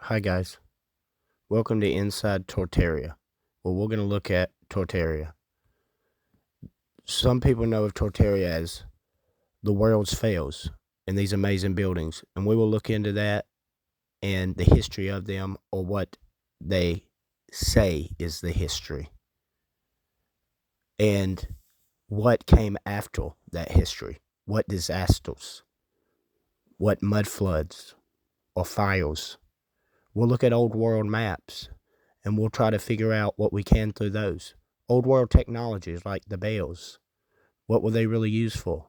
Hi guys, welcome to Inside Tartaria. Well, we're going to look at Tartaria. Some people know of Tartaria as the world's fails and these amazing buildings, and we will look into that and the history of them, or what they say is the history, and what came after that history, what disasters, what mud floods or fires. We'll look at old world maps and we'll try to figure out what we can through those. Old world technologies like the bells, what were they really used for?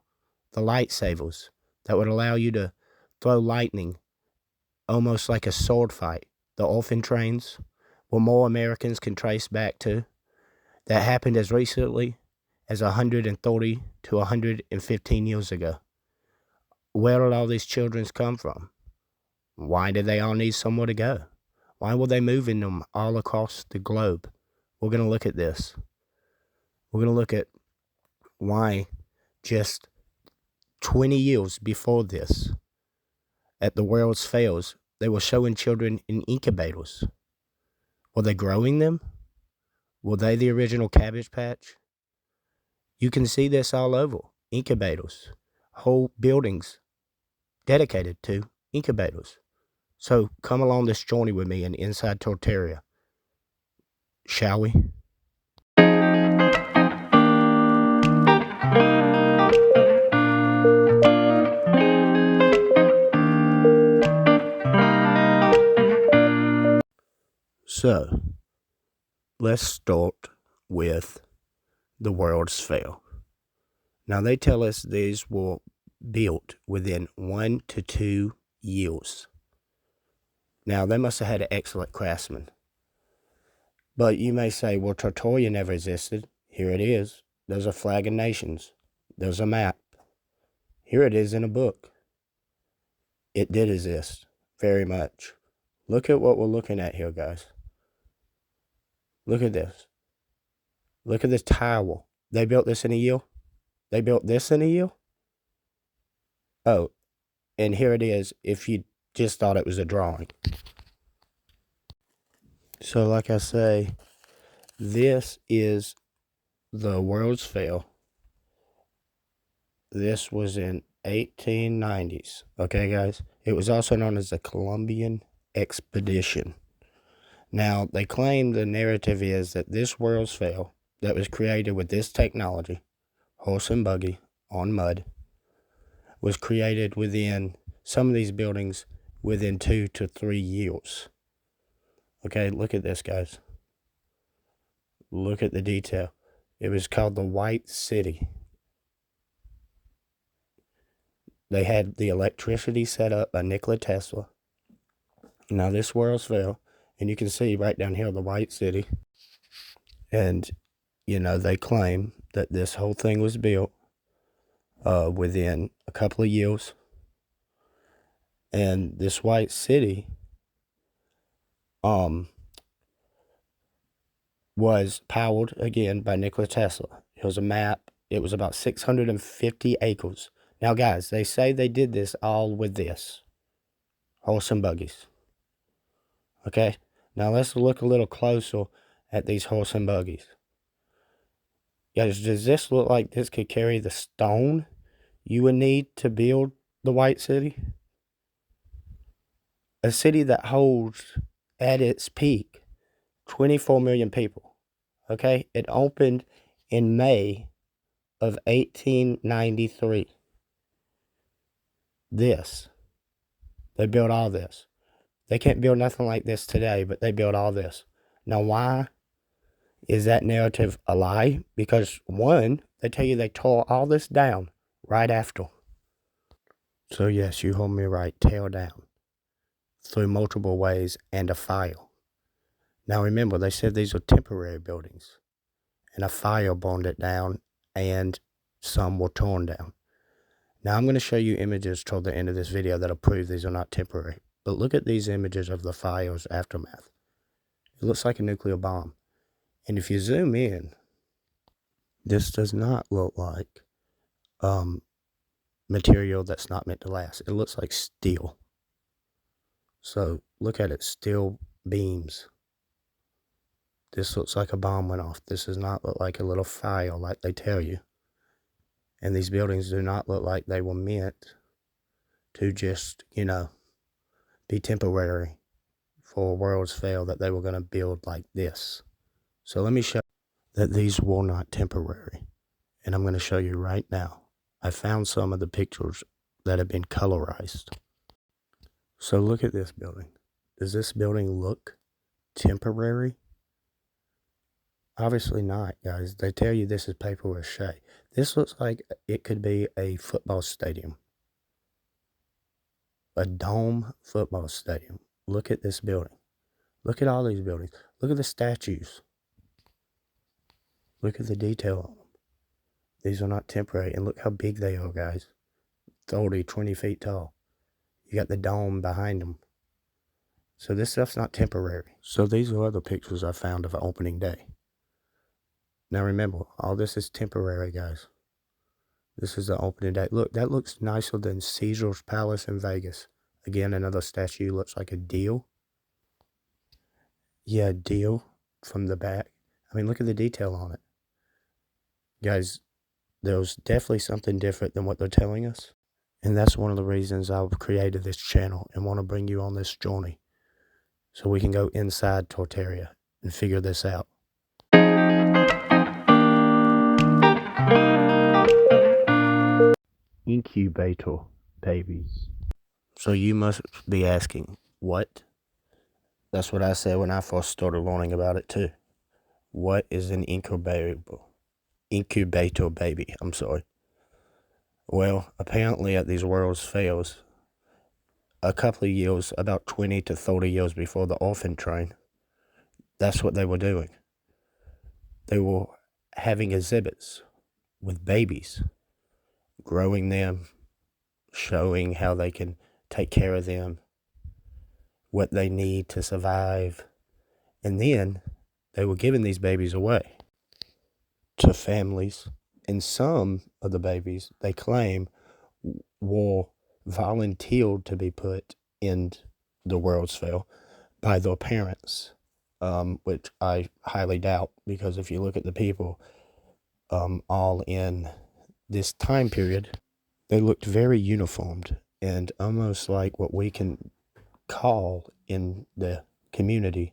The lightsabers that would allow you to throw lightning almost like a sword fight. The orphan trains, what more Americans can trace back to, that happened as recently as 130 to 115 years ago. Where did all these children come from? Why did they all need somewhere to go? Why were they moving them all across the globe? We're going to look at this. We're going to look at why just 20 years before this, at the world's fairs, they were showing children in incubators. Were they growing them? Were they the original Cabbage Patch? You can see this all over. Incubators. Whole buildings dedicated to incubators. So come along this journey with me in Inside Tartaria. Shall we? So, let's start with the World's Fair. Now, they tell us these were built within 1 to 2 years. Now, they must have had an excellent craftsman. But you may say, well, Tartaria never existed. Here it is. There's a flag of nations. There's a map. Here it is in a book. It did exist, very much. Look at what we're looking at here, guys. Look at this. Look at this tower. They built this in a year? They built this in a year? Oh, and here it is if you just thought it was a drawing. So like I say, this is the World's Fair. This was in 1890s. Okay, guys? It was also known as the Columbian Expedition. Now, they claim the narrative is that this World's Fair that was created with this technology, horse and buggy on mud, was created within some of these buildings within 2 to 3 years. Okay, look at this, guys. Look at the detail. It was called the White City. They had the electricity set up by Nikola Tesla. Now, this World's Fair, and you can see right down here the White City. And, you know, they claim that this whole thing was built within a couple of years. And this White City was powered again by Nikola Tesla. It was a map. It was about 650 acres. Now, guys, they say they did this all with this. Horse and buggies. Okay? Now, let's look a little closer at these horse and buggies. Guys, does this look like this could carry the stone you would need to build the White City? A city that holds, at its peak, 24 million people. Okay? It opened in May of 1893. This. They built all this. They can't build nothing like this today, but they built all this. Now, why is that narrative a lie? Because, one, they tell you they tore all this down right after. So, yes, you heard me right, tear down. Through multiple ways and a fire. Now, remember, they said these are temporary buildings. And a fire burned it down, and some were torn down. Now, I'm going to show you images toward the end of this video that'll prove these are not temporary. But look at these images of the fire's aftermath. It looks like a nuclear bomb. And if you zoom in, this does not look like material that's not meant to last. It looks like steel. So look at it, steel beams. This looks like a bomb went off. This does not look like a little fire like they tell you. And these buildings do not look like they were meant to just, be temporary for a world's fail, that they were going to build like this. So let me show you that these were not temporary. And I'm going to show you right now. I found some of the pictures that have been colorized. So look at this building. Does this building look temporary? Obviously not, guys. They tell you this is papier-mâché. This looks like it could be a football stadium. A dome football stadium. Look at this building. Look at all these buildings. Look at the statues. Look at the detail on them. These are not temporary. And look how big they are, guys. 30, 20 feet tall. You got the dome behind them. So this stuff's not temporary. So these are other pictures I found of opening day. Now remember, all this is temporary, guys. This is the opening day. Look, that looks nicer than Caesar's Palace in Vegas. Again, another statue looks like a deal. Yeah, deal from the back. I mean, look at the detail on it. Guys, there's definitely something different than what they're telling us. And that's one of the reasons I've created this channel and want to bring you on this journey, so we can go inside Tartaria and figure this out. Incubator babies. So you must be asking, what? That's what I said when I first started learning about it too. What is an incubator baby? I'm sorry. Well, apparently at these world's fairs, a couple of years, about 20 to 30 years before the orphan train, that's what they were doing. They were having exhibits with babies, growing them, showing how they can take care of them, what they need to survive. And then they were giving these babies away to families. And some of the babies, they claim, were volunteered to be put in the World's Fair by their parents, which I highly doubt, because if you look at the people all in this time period, they looked very uniformed and almost like what we can call in the community,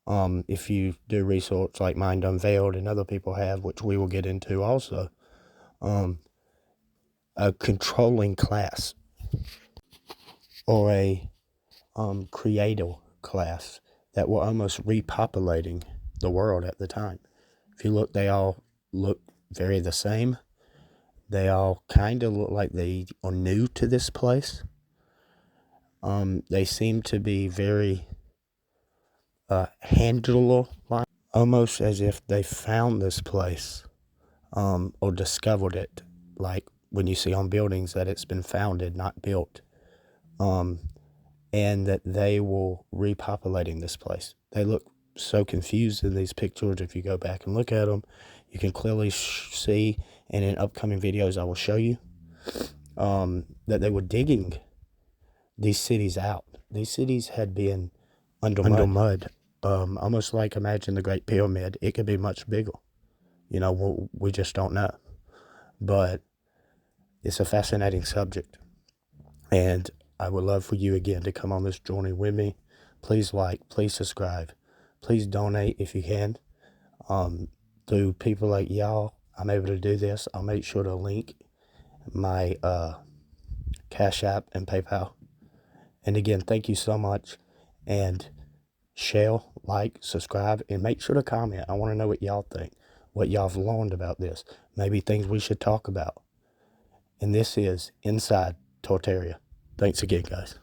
if you do research like Mind Unveiled and other people have, which we will get into also, a controlling class, or a creator class that were almost repopulating the world at the time. If you look, they all look very the same. They all kind of look like they are new to this place. They seem to be very handler-like, almost as if they found this place, or discovered it, like when you see on buildings that it's been founded, not built, and that they were repopulating this place. They look so confused in these pictures. If you go back and look at them, you can clearly see, and in upcoming videos I will show you, that they were digging these cities out. These cities had been under mud. Almost like, imagine the Great Pyramid. It could be much bigger. We just don't know. But it's a fascinating subject. And I would love for you again to come on this journey with me. Please like, please subscribe. Please donate if you can. Through people like y'all, I'm able to do this. I'll make sure to link my Cash App and PayPal. And again, thank you so much. And share, like, subscribe, and make sure to comment. I want to know what y'all think, what y'all have learned about this, maybe things we should talk about. And this is Inside Tartaria. Thanks again, guys.